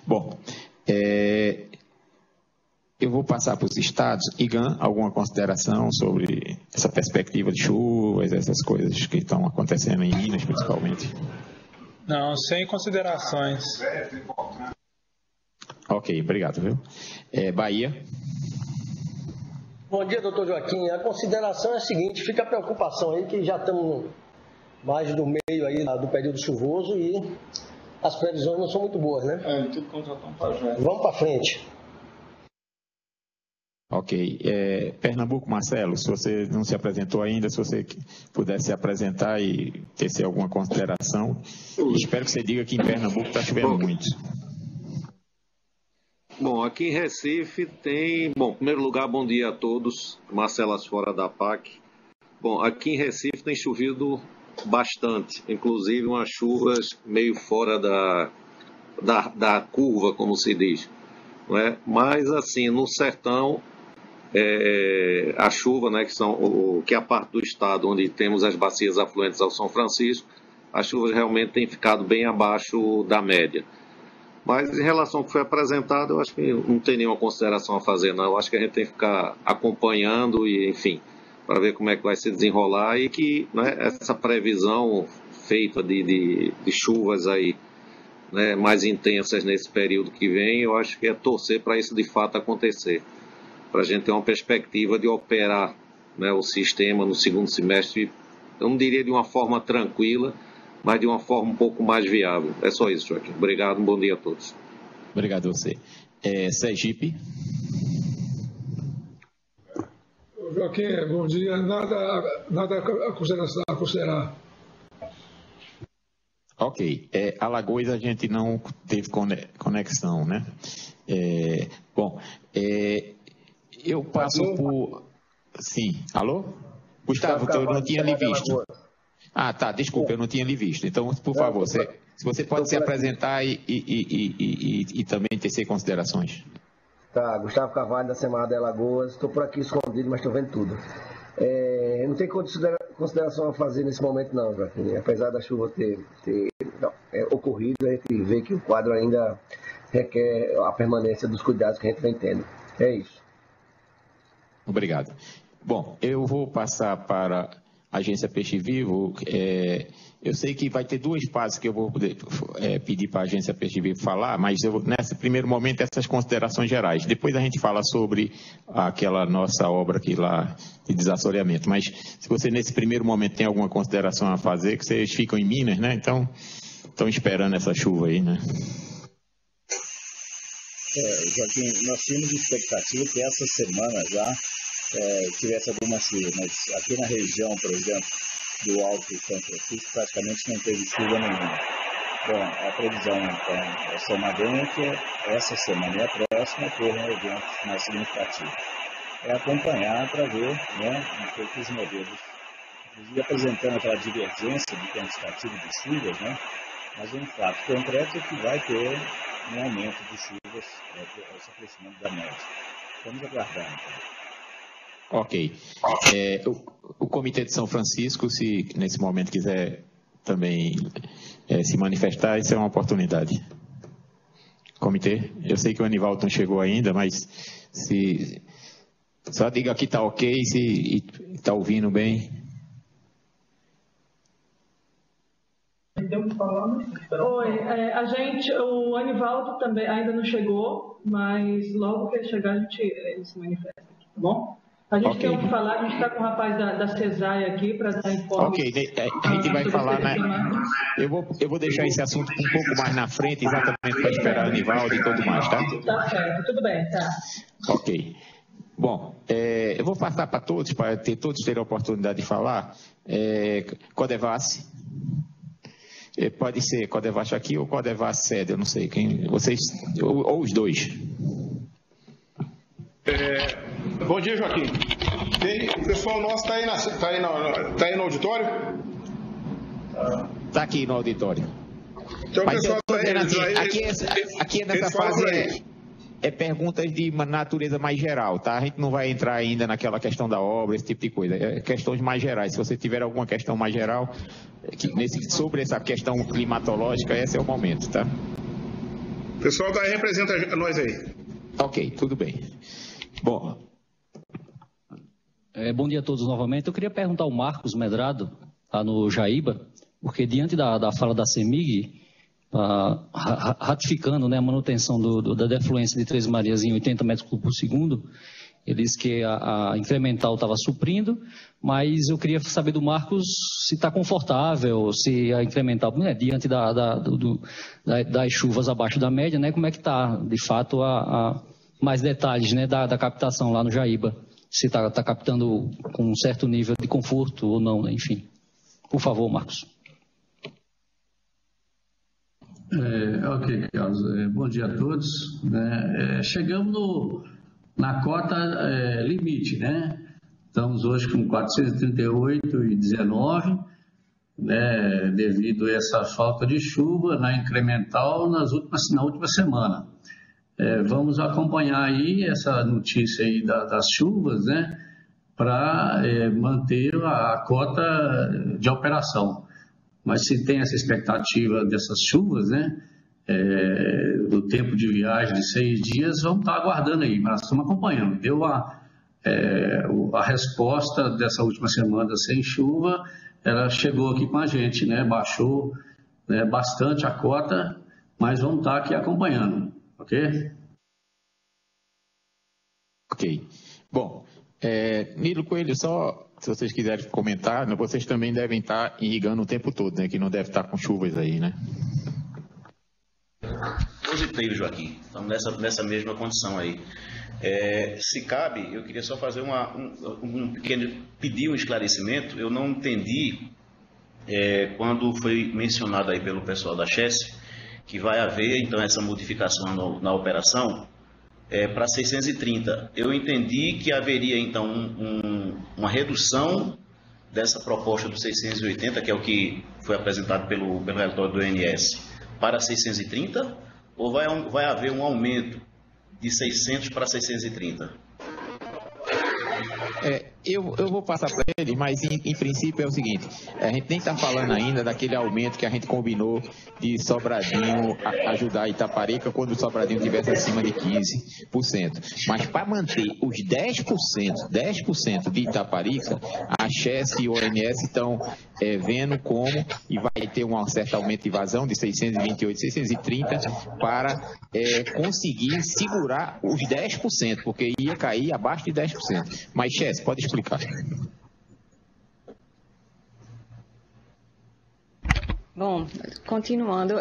Bom, eu vou passar para os estados. Igan, alguma consideração sobre essa perspectiva de chuvas, essas coisas que estão acontecendo em Minas, principalmente? Não, sem considerações. Ok, obrigado, viu? Bahia. Bom dia, doutor Joaquim. A consideração é a seguinte, fica a preocupação aí que já estamos mais do meio aí do período chuvoso e as previsões não são muito boas, né? Tudo contratão para já. Vamos para frente. Ok. Pernambuco, Marcelo, se você não se apresentou ainda, se você pudesse se apresentar e tecer alguma consideração. Espero que você diga que em Pernambuco está chovendo muito. Bom, aqui em Recife tem... Bom, em primeiro lugar, bom dia a todos. Marcelo Asfora da PAC. Bom, aqui em Recife tem chovido bastante, inclusive umas chuvas meio fora da curva, como se diz. Não é? Mas, assim, no sertão, a chuva, né, que é a parte do estado onde temos as bacias afluentes ao São Francisco, as chuvas realmente têm ficado bem abaixo da média. Mas em relação ao que foi apresentado, eu acho que não tem nenhuma consideração a fazer, não. Eu acho que a gente tem que ficar acompanhando e, enfim, para ver como é que vai se desenrolar e que, né, essa previsão feita de chuvas aí, né, mais intensas nesse período que vem, eu acho que é torcer para isso de fato acontecer, para a gente ter uma perspectiva de operar, né, o sistema no segundo semestre, eu não diria de uma forma tranquila, mas de uma forma um pouco mais viável. É só isso, Joaquim. Obrigado, um bom dia a todos. Obrigado a você. Sergipe. Joaquim, bom dia. Nada a considerar. Ok. Alagoas a gente não teve conexão, né? Eu passo por... Sim. Alô? Gustavo, que eu não tinha lhe visto. Ah, tá, desculpa, eu não tinha lhe visto. Então, por favor, se você pode se apresentar e também tecer considerações. Tá, Gustavo Carvalho, da Semana de Alagoas. Estou por aqui escondido, mas estou vendo tudo. Não tem consideração a fazer nesse momento, não, Joaquim. Apesar da chuva ter ocorrido, a gente vê que o quadro ainda requer a permanência dos cuidados que a gente vem tendo. É isso. Obrigado. Bom, eu vou passar para a Agência Peixe Vivo. Eu sei que vai ter duas fases que eu vou poder pedir para a Agência Peixe Vivo falar, mas nesse primeiro momento essas considerações gerais. Depois a gente fala sobre aquela nossa obra aqui lá de desassoreamento. Mas se você nesse primeiro momento tem alguma consideração a fazer, que vocês ficam em Minas, né? Então, estão esperando essa chuva aí, né? Joaquim, nós tínhamos expectativa que essa semana já tivesse alguma chuva, mas aqui na região, por exemplo, do Alto São Francisco, praticamente não teve chuva nenhuma. Bom, a previsão, então, é Semadem é que essa semana e a próxima ocorram eventos mais significativos. É acompanhar para ver, né, o que os modelos, inclusive apresentando aquela divergência de quantitativo de chuvas, né, mas um fato concreto é que vai ter um aumento de chuvas, se aproximando da média. Vamos aguardar, então. Ok. O Comitê de São Francisco, se nesse momento quiser também se manifestar, isso é uma oportunidade. Comitê, eu sei que o Anivaldo não chegou ainda, mas só diga que está ok e está ouvindo bem. Oi, o Anivaldo também ainda não chegou, mas logo que ele chegar ele se manifesta, tá bom? A gente tem o que falar, a gente está com o rapaz da Cesaia aqui para dar informe. Ok, a gente vai falar, né? Eu vou deixar esse assunto um pouco mais na frente, exatamente para esperar o Anivaldo e tudo mais, tá? Tá certo, tudo bem, tá. Ok. Bom, eu vou passar para todos, para todos terem a oportunidade de falar. Codevasce. Pode ser Codevasce aqui ou Codevasce sede, eu não sei. Vocês, ou os dois. Bom dia, Joaquim. O pessoal nosso está aí no auditório? Está aqui no auditório. Então, mas o pessoal aqui nessa fase perguntas de natureza mais geral, tá? A gente não vai entrar ainda naquela questão da obra, esse tipo de coisa. Questões mais gerais. Se você tiver alguma questão mais geral sobre essa questão climatológica, esse é o momento, tá? O pessoal daí representa nós aí. Ok, tudo bem. Bom. Bom dia a todos novamente. Eu queria perguntar ao Marcos Medrado, lá no Jaíba, porque diante da fala da CEMIG, ratificando, né, a manutenção da defluência de Três Marias em 80 metros cúbicos por segundo, ele disse que a incremental estava suprindo, mas eu queria saber do Marcos se está confortável, se a incremental, né, diante das chuvas abaixo da média, né, como é que está, de fato, mais detalhes, né, da captação lá no Jaíba, se está captando com um certo nível de conforto ou não, né, enfim. Por favor, Marcos. Ok, Carlos. Bom dia a todos. Chegamos na cota limite, né? Estamos hoje com 438,19, né? Devido a essa falta de chuva na incremental na última semana. Vamos acompanhar aí essa notícia aí das chuvas, né? Para manter a cota de operação. Mas se tem essa expectativa dessas chuvas, né, do tempo de viagem de 6 dias, vamos estar aguardando aí, mas estamos acompanhando. Deu a resposta dessa última semana sem chuva, ela chegou aqui com a gente, né, baixou bastante a cota, mas vamos estar aqui acompanhando, ok? Ok. Bom, Nilo Coelho, só se vocês quiserem comentar, vocês também devem estar irrigando o tempo todo, né? Que não deve estar com chuvas aí, né? Positivo, Joaquim. Estamos nessa mesma condição aí. Se cabe, eu queria só fazer um pequeno pedir um esclarecimento. Eu não entendi quando foi mencionado aí pelo pessoal da Chess que vai haver então essa modificação na operação para 630. Eu entendi que haveria então uma redução dessa proposta do 680, que é o que foi apresentado pelo relatório do ONS, para 630, ou vai haver um aumento de 600 para 630? Eu vou passar para ele, mas em princípio é o seguinte, a gente nem está falando ainda daquele aumento que a gente combinou de Sobradinho ajudar Itaparica quando o Sobradinho estivesse acima de 15%. Mas para manter os 10% de Itaparica, a Chess e o ONS estão vendo como, e vai ter um certo aumento de vazão de 628, 630, para conseguir segurar os 10%, porque ia cair abaixo de 10%. Mas, Chess, pode explicar. Bom, continuando,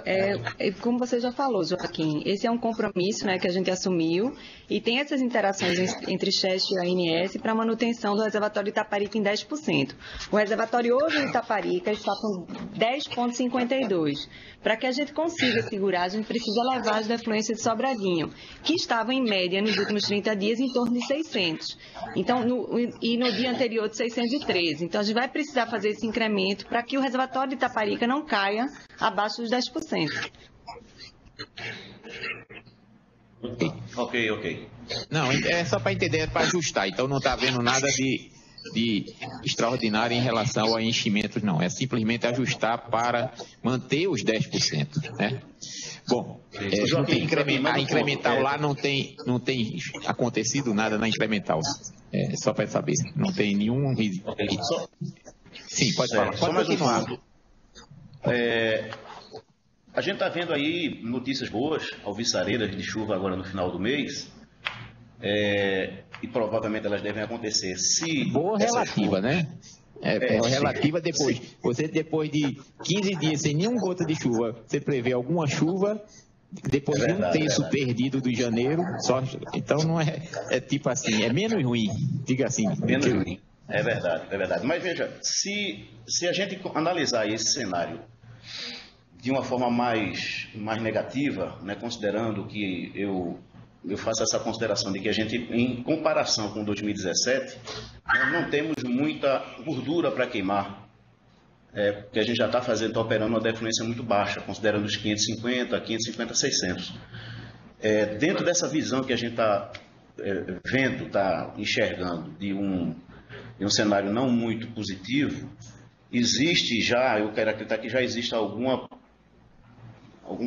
como você já falou, Joaquim, esse é um compromisso, né, que a gente assumiu e tem essas interações entre Chess e a ANS para a manutenção do reservatório Itaparica em 10%. O reservatório hoje em Itaparica está com 10,52%. Para que a gente consiga segurar, a gente precisa levar as defluências de Sobradinho, que estavam em média nos últimos 30 dias em torno de 600. Então, e no dia anterior de 613. Então, a gente vai precisar fazer esse incremento para que o reservatório de Itaparica não caia abaixo dos 10%. Ok. Não, é só para entender, é para ajustar. Então, não está havendo nada de extraordinário em relação a enchimentos, não. É simplesmente ajustar para manter os 10%, né? Bom, a incremental lá não tem acontecido nada na incremental. Só para saber, não tem nenhum risco. Sim, pode falar. Só mais um fato. A gente está vendo aí notícias boas, alvissareiras de chuva agora no final do mês. E provavelmente elas devem acontecer. Boa relativa, né? Relativa depois. Você depois de 15 dias sem nenhum gota de chuva, você prevê alguma chuva depois de um terço perdido de janeiro. Então não é tipo assim, é menos ruim, diga assim. Menos ruim. É verdade. Mas veja, se a gente analisar esse cenário de uma forma mais negativa, né, considerando que eu faço essa consideração de que a gente, em comparação com 2017, nós não temos muita gordura para queimar, porque a gente já está operando uma defluência muito baixa, considerando os 550, 600. Dentro dessa visão que a gente está vendo, está enxergando de um cenário não muito positivo, existe já, eu quero acreditar que já existe algum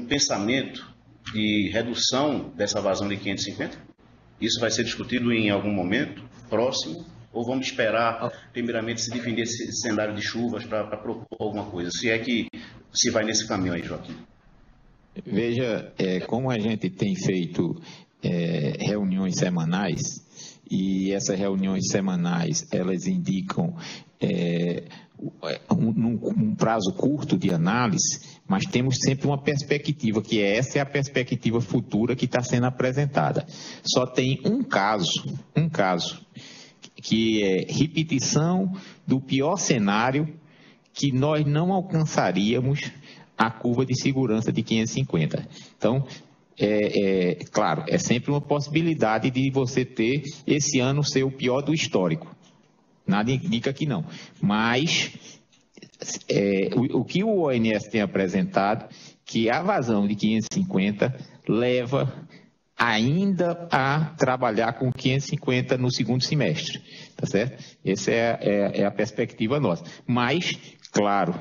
pensamento de redução dessa vazão de 550? Isso vai ser discutido em algum momento próximo? Ou vamos esperar, primeiramente, se definir esse cenário de chuvas para propor alguma coisa? Se vai nesse caminho aí, Joaquim. Veja, como a gente tem feito reuniões semanais, e essas reuniões semanais, elas indicam um prazo curto de análise, mas temos sempre uma perspectiva, que essa é a perspectiva futura que está sendo apresentada. Só tem um caso, que é repetição do pior cenário, que nós não alcançaríamos a curva de segurança de 550. Então, claro, é sempre uma possibilidade de você ter esse ano ser o pior do histórico. Nada indica que não. Mas o que o ONS tem apresentado, que a vazão de 550 leva ainda a trabalhar com 550 no segundo semestre, tá certo? Essa é a perspectiva nossa. Mas, claro,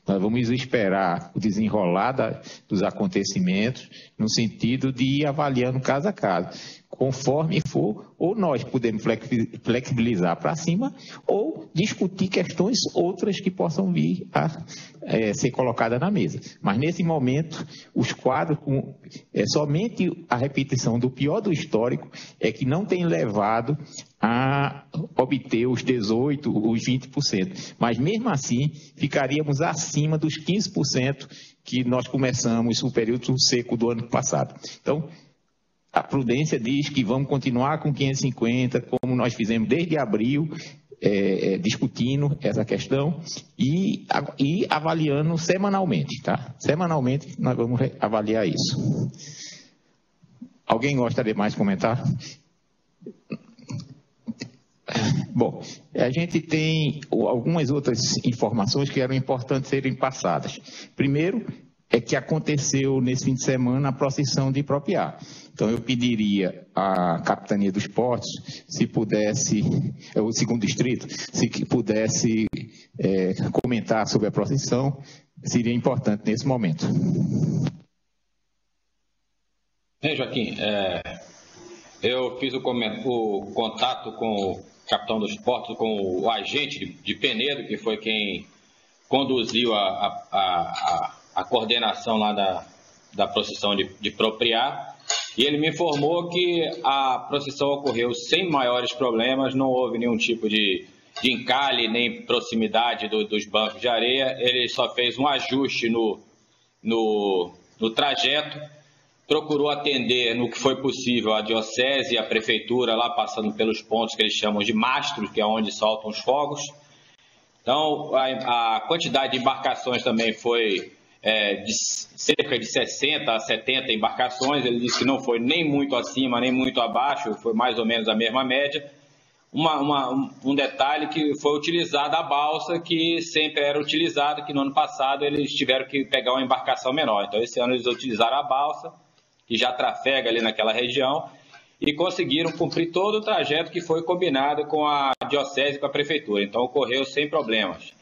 nós vamos esperar o desenrolar dos acontecimentos no sentido de ir avaliando caso a caso. Conforme for, ou nós podemos flexibilizar para cima, ou discutir questões outras que possam vir a ser colocadas na mesa. Mas, nesse momento, os quadros, somente a repetição do pior do histórico é que não tem levado a obter os 18%, os 20%. Mas, mesmo assim, ficaríamos acima dos 15% que nós começamos o período seco do ano passado. Então, a prudência diz que vamos continuar com 550, como nós fizemos desde abril, discutindo essa questão e avaliando semanalmente, tá? Semanalmente nós vamos avaliar isso. Alguém gostaria de mais comentar? Bom, a gente tem algumas outras informações que eram importantes serem passadas. Primeiro, é que aconteceu nesse fim de semana a procissão de Ipropriá. Então, eu pediria à Capitania dos Portos, se pudesse, o segundo distrito, se pudesse comentar sobre a procissão, seria importante nesse momento. Joaquim, eu fiz o contato com o capitão dos portos, com o agente de Penedo, que foi quem conduziu a coordenação lá da procissão de Ipropriá, e ele me informou que a procissão ocorreu sem maiores problemas, não houve nenhum tipo de encalhe, nem proximidade dos bancos de areia. Ele só fez um ajuste no trajeto, procurou atender no que foi possível a diocese e a prefeitura, lá passando pelos pontos que eles chamam de mastros, que é onde soltam os fogos. Então, a quantidade de embarcações também foi de cerca de 60 a 70 embarcações. Ele disse que não foi nem muito acima, nem muito abaixo, foi mais ou menos a mesma média. Um detalhe que foi utilizada a balsa, que sempre era utilizada, que no ano passado eles tiveram que pegar uma embarcação menor. Então, esse ano eles utilizaram a balsa, que já trafega ali naquela região, e conseguiram cumprir todo o trajeto que foi combinado com a diocese e com a prefeitura. Então, ocorreu sem problemas.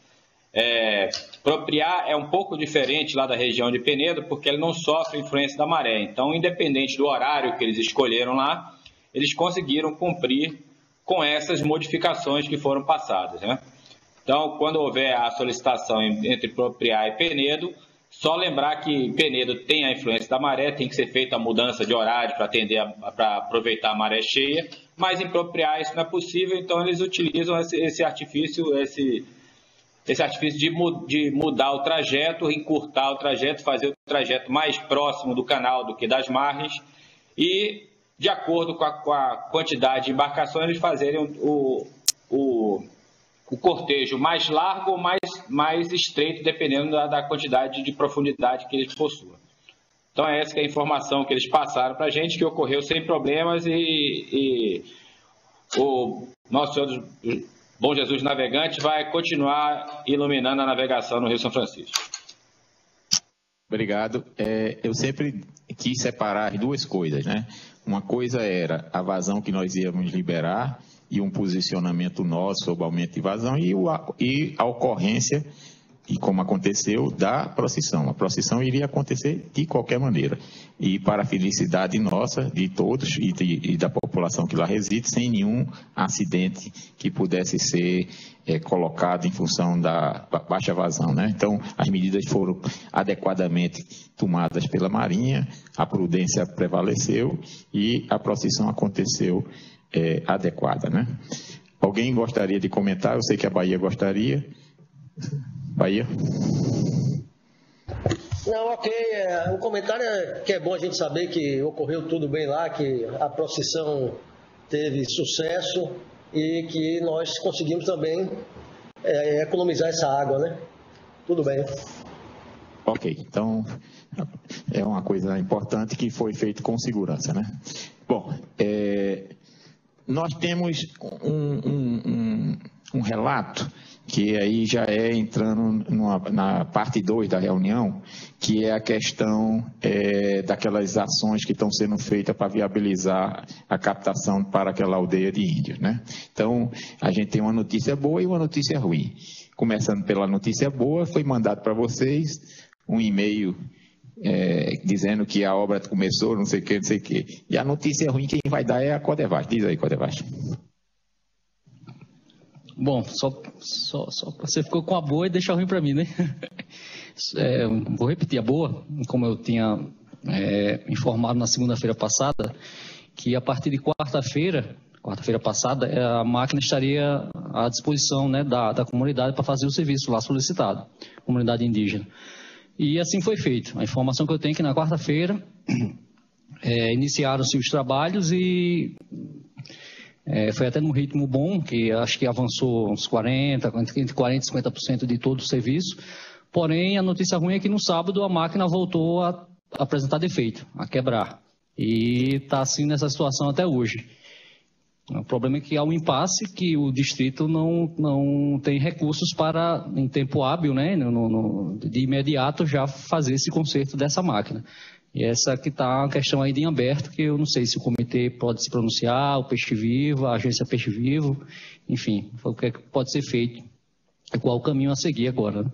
Ipropriá é um pouco diferente lá da região de Penedo, porque ele não sofre influência da maré. Então, independente do horário que eles escolheram lá, eles conseguiram cumprir com essas modificações que foram passadas, né? Então, quando houver a solicitação entre Ipropriá e Penedo, só lembrar que Penedo tem a influência da maré, tem que ser feita a mudança de horário para aproveitar a maré cheia, mas em Ipropriá isso não é possível, então eles utilizam esse artifício de mudar o trajeto, encurtar o trajeto, fazer o trajeto mais próximo do canal do que das margens e, de acordo com a quantidade de embarcações, eles fazerem o cortejo mais largo ou mais estreito, dependendo da quantidade de profundidade que eles possuam. Então, essa que é a informação que eles passaram para a gente, que ocorreu sem problemas e o nosso Senhor Bom Jesus Navegante vai continuar iluminando a navegação no Rio São Francisco. Obrigado. Eu sempre quis separar as duas coisas, né? Uma coisa era a vazão que nós íamos liberar e um posicionamento nosso sobre aumento de vazão e a ocorrência, e como aconteceu, da procissão. A procissão iria acontecer de qualquer maneira. E para a felicidade nossa, de todos e da população que lá reside, sem nenhum acidente que pudesse ser colocado em função da baixa vazão, né? Então, as medidas foram adequadamente tomadas pela Marinha, a prudência prevaleceu e a procissão aconteceu adequada, né? Alguém gostaria de comentar? Eu sei que a Bahia gostaria. Bahia? Não, ok. O comentário é que é bom a gente saber que ocorreu tudo bem lá, que a procissão teve sucesso e que nós conseguimos também economizar essa água, né? Tudo bem. Ok, então é uma coisa importante que foi feito com segurança, né? Bom, nós temos um relato que aí já é entrando na parte 2 da reunião, que é a questão daquelas ações que estão sendo feitas para viabilizar a captação para aquela aldeia de índios, né? Então, a gente tem uma notícia boa e uma notícia ruim. Começando pela notícia boa, foi mandado para vocês um e-mail dizendo que a obra começou, não sei o que, não sei o que. E a notícia ruim quem vai dar é a Codevasf. Diz aí, Codevasf. Bom, só você ficou com a boa e deixa ruim para mim, né? Vou repetir a boa, como eu tinha informado na segunda-feira passada, que a partir de quarta-feira passada, a máquina estaria à disposição, né, da comunidade para fazer o serviço lá solicitado, comunidade indígena. E assim foi feito. A informação que eu tenho é que na quarta-feira iniciaram-se os trabalhos e foi até num ritmo bom, que acho que avançou uns entre 40% e 50% de todo o serviço. Porém, a notícia ruim é que no sábado a máquina voltou a apresentar defeito, a quebrar. E está assim nessa situação até hoje. O problema é que há um impasse que o distrito não tem recursos para, em tempo hábil, né, de imediato, já fazer esse conserto dessa máquina. E essa que está a questão aí em aberto, que eu não sei se o comitê pode se pronunciar, o Peixe Vivo, a agência Peixe Vivo, enfim, o que pode ser feito, qual o caminho a seguir agora.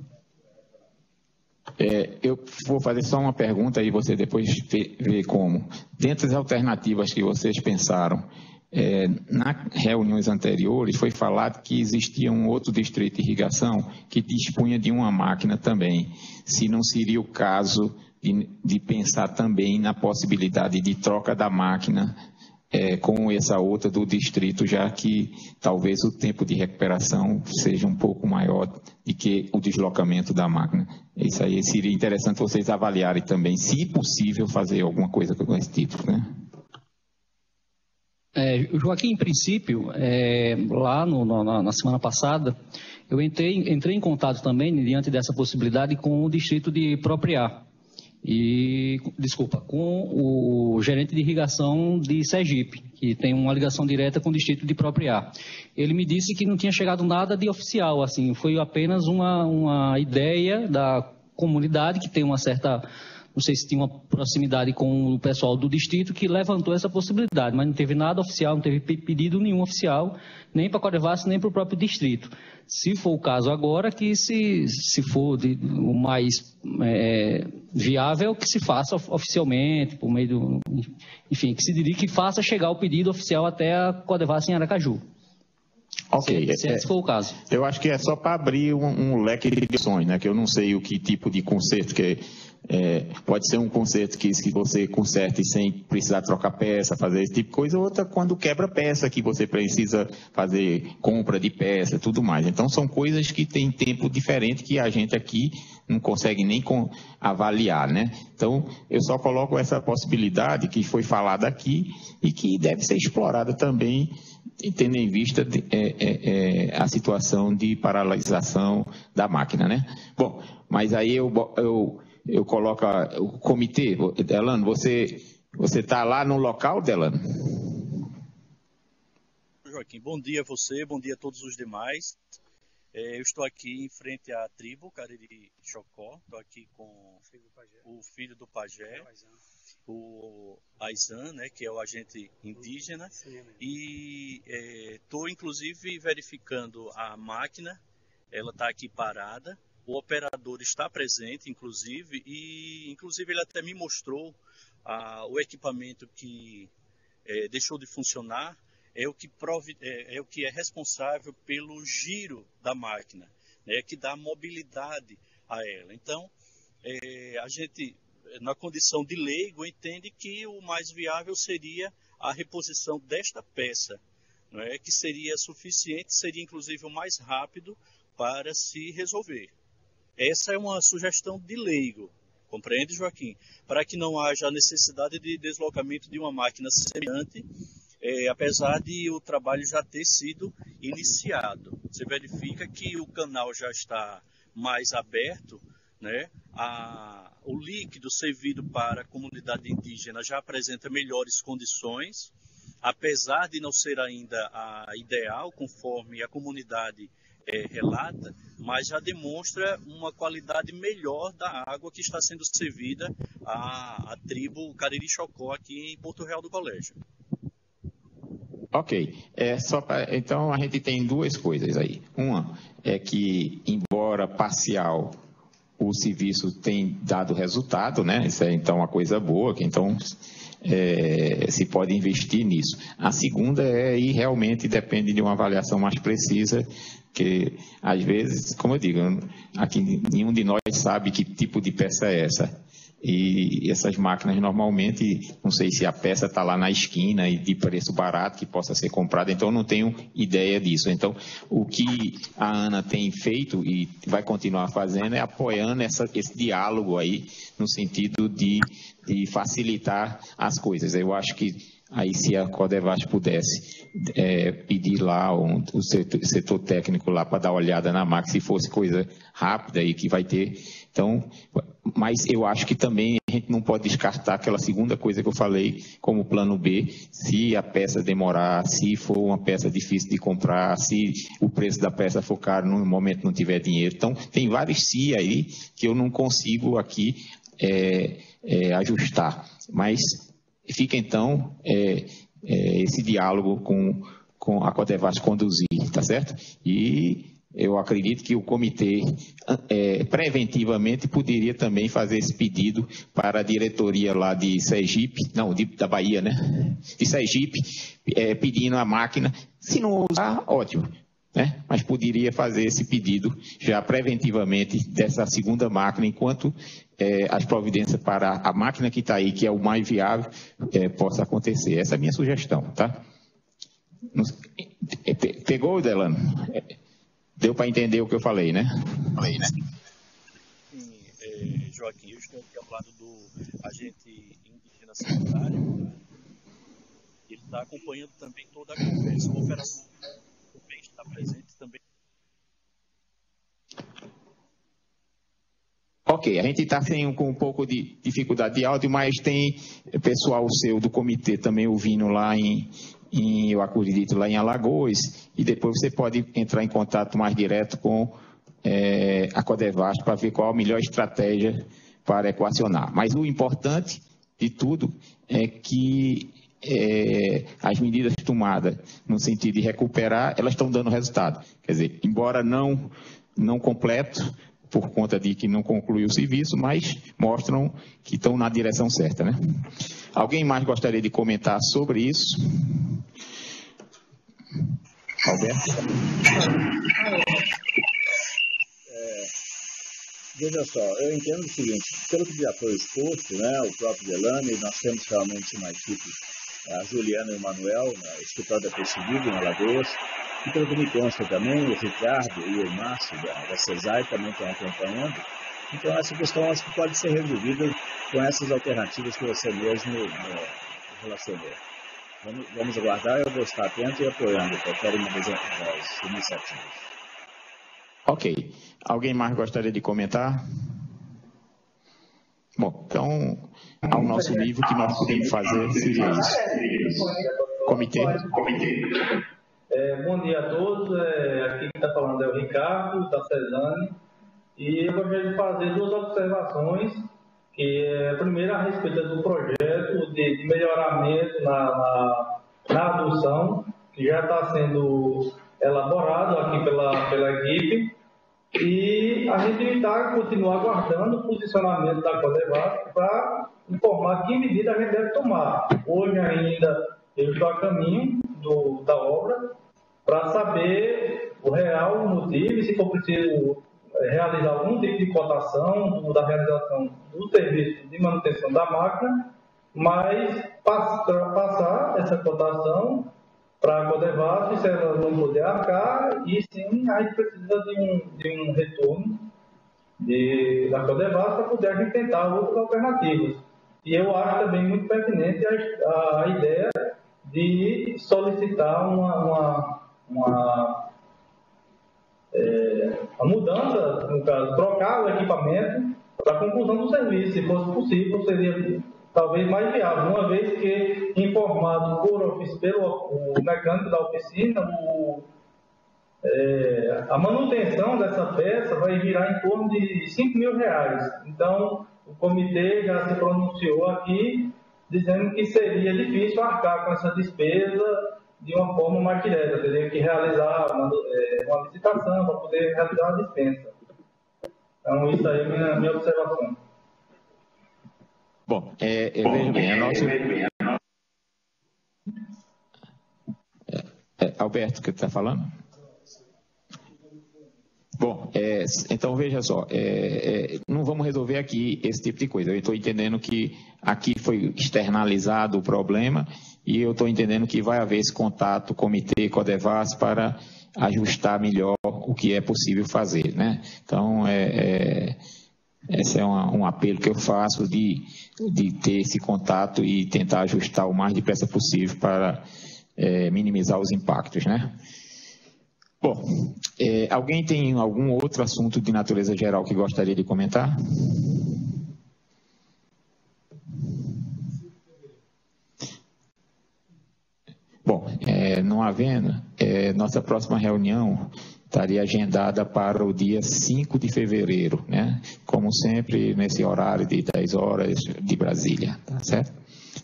Eu vou fazer só uma pergunta e você depois vê como. Dentre as alternativas que vocês pensaram, nas reuniões anteriores foi falado que existia um outro distrito de irrigação que dispunha de uma máquina também. Se não seria o caso de pensar também na possibilidade de troca da máquina com essa outra do distrito, já que talvez o tempo de recuperação seja um pouco maior do que o deslocamento da máquina. Isso aí seria interessante vocês avaliarem também, se possível, fazer alguma coisa com esse tipo, né? Joaquim, em princípio, lá na semana passada, eu entrei em contato também, diante dessa possibilidade, com o distrito de Propriá. Com o gerente de irrigação de Sergipe, que tem uma ligação direta com o distrito de Propriá. Ele me disse que não tinha chegado nada de oficial, assim, foi apenas uma ideia da comunidade, que tem uma certa, não sei se tinha uma proximidade com o pessoal do distrito, que levantou essa possibilidade, mas não teve nada oficial, não teve pedido nenhum oficial, nem para a Codevasf, nem para o próprio distrito. Se for o caso agora, que se for o mais viável, que se faça oficialmente, por meio do... Enfim, que se diria que faça chegar o pedido oficial até a Codevasf em Aracaju. Ok. Se esse for o caso. Eu acho que é só para abrir um leque de opções, né? Que eu não sei o que tipo de conserto que pode ser um conserto que você conserte sem precisar trocar peça, fazer esse tipo de coisa, outra quando quebra peça, que você precisa fazer compra de peça, tudo mais. Então são coisas que têm tempo diferente que a gente aqui não consegue nem avaliar, né? Então eu só coloco essa possibilidade que foi falada aqui e que deve ser explorada também, tendo em vista a situação de paralisação da máquina, né? Bom, mas aí eu coloco o comitê. Delano, você está lá no local, Delano? Joaquim, bom dia a você, bom dia a todos os demais. Eu estou aqui em frente à tribo Cariri Chocó, estou aqui com o filho do pajé, o Aizan, né, que é o agente indígena, e estou inclusive verificando a máquina, ela está aqui parada. O operador está presente, inclusive, e inclusive ele até me mostrou o equipamento que deixou de funcionar, é o que é responsável pelo giro da máquina, né, que dá mobilidade a ela. Então, a gente, na condição de leigo, entende que o mais viável seria a reposição desta peça, não é, que seria suficiente, seria inclusive o mais rápido para se resolver. Essa é uma sugestão de leigo, compreende, Joaquim? Para que não haja a necessidade de deslocamento de uma máquina semelhante, apesar de o trabalho já ter sido iniciado. Você verifica que o canal já está mais aberto, né? o líquido servido para a comunidade indígena já apresenta melhores condições, apesar de não ser ainda a ideal, conforme a comunidade relata, mas já demonstra uma qualidade melhor da água que está sendo servida à tribo Cariri Chocó aqui em Porto Real do Colégio. Ok. Então, a gente tem duas coisas aí. Uma é que, embora parcial, o serviço tem dado resultado, né? Isso é, então, uma coisa boa, que então se pode investir nisso. A segunda e realmente depende de uma avaliação mais precisa, que, às vezes, como eu digo, aqui nenhum de nós sabe que tipo de peça é essa. E essas máquinas, normalmente, não sei se a peça está lá na esquina e de preço barato que possa ser comprada, então eu não tenho ideia disso. Então, o que a Ana tem feito e vai continuar fazendo é apoiando esse diálogo aí, no sentido de facilitar as coisas. Eu acho que aí, se a Codevasf pudesse pedir lá o setor técnico lá para dar uma olhada na máquina, se fosse coisa rápida e que vai ter. Então, mas eu acho que também a gente não pode descartar aquela segunda coisa que eu falei como plano B, se a peça demorar, se for uma peça difícil de comprar, se o preço da peça for caro, no momento não tiver dinheiro. Então, tem vários se aí que eu não consigo aqui ajustar. Mas fica, então, esse diálogo com a Codevasf conduzir, tá certo? E eu acredito que o comitê, preventivamente, poderia também fazer esse pedido para a diretoria lá de Sergipe, da Bahia, né? De Sergipe, pedindo a máquina. Se não usar, ótimo, né? Mas poderia fazer esse pedido já preventivamente dessa segunda máquina, enquanto as providências para a máquina que está aí, que é o mais viável, possa acontecer. Essa é a minha sugestão, tá? Pegou, Delano? Deu para entender o que eu falei, né? Sim, Joaquim, eu estou aqui ao lado do agente indígena sanitário. Ele está acompanhando também toda a conversa. O operador também está presente também. Ok, a gente está com um pouco de dificuldade de áudio, mas tem pessoal seu do comitê também ouvindo lá eu acredito, lá em Alagoas, e depois você pode entrar em contato mais direto com a Codevasf para ver qual a melhor estratégia para equacionar. Mas o importante de tudo é que as medidas tomadas no sentido de recuperar, elas estão dando resultado. Quer dizer, embora não completo, por conta de que não concluiu o serviço, mas mostram que estão na direção certa, né? Alguém mais gostaria de comentar sobre isso? Alberto? Veja só, eu entendo o seguinte, pelo que já foi exposto, né, o próprio Delano, nós temos realmente uma equipe, a Juliana e o Manuel, no escritório da Perseguido, em Alagoas, e pelo que me consta também, o Ricardo e o Márcio da CESAI também estão acompanhando. Então, essa questão acho que pode ser resolvida com essas alternativas que você mesmo relacionou. Vamos aguardar, eu vou estar atento e apoiando qualquer uma das iniciativas. Ok. Alguém mais gostaria de comentar? Bom, então, ao nosso nível, o que nós podemos fazer seria isso. Comitê. Bom dia a todos. Aqui quem está falando é o Ricardo, da CESANE. E eu gostaria de fazer duas observações. A primeira, a respeito do projeto de melhoramento na adoção, que já está sendo elaborado aqui pela equipe. E a gente continua aguardando o posicionamento da Codevasf para informar que medida a gente deve tomar. Hoje ainda eu estou a caminho da obra para saber o real motivo e se for preciso realizar algum tipo de cotação da realização do serviço de manutenção da máquina, mas passar essa cotação para a Codevasf, se ela não puder arcar, e sim a gente precisa de um retorno da Codevasf para poder a gente tentar outras alternativas. E eu acho também muito pertinente a ideia de solicitar uma mudança, no caso, trocar o equipamento para a conclusão do serviço. Se fosse possível, seria talvez mais viável, uma vez que informado pelo mecânico da oficina, a manutenção dessa peça vai virar em torno de R$5.000. Então, o comitê já se pronunciou aqui, dizendo que seria difícil arcar com essa despesa de uma forma mais direta. Teria que realizar uma licitação para poder realizar a dispensa. Então, isso aí é a minha observação. Bom, veja bem, Alberto, que está falando? Bom, então veja só, não vamos resolver aqui esse tipo de coisa. Eu estou entendendo que aqui foi externalizado o problema e eu estou entendendo que vai haver esse contato comitê Codevas para ajustar melhor o que é possível fazer, né? Então, esse é um apelo que eu faço de ter esse contato e tentar ajustar o mais depressa possível para minimizar os impactos, né? Bom, alguém tem algum outro assunto de natureza geral que gostaria de comentar? Bom, não havendo, nossa próxima reunião estaria agendada para o dia 5 de fevereiro, né? Como sempre, nesse horário de 10 horas de Brasília, tá certo?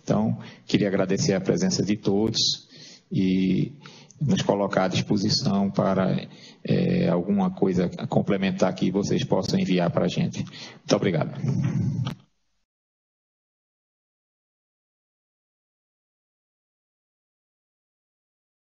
Então, queria agradecer a presença de todos e nos colocar à disposição para alguma coisa complementar que vocês possam enviar para a gente. Muito obrigado.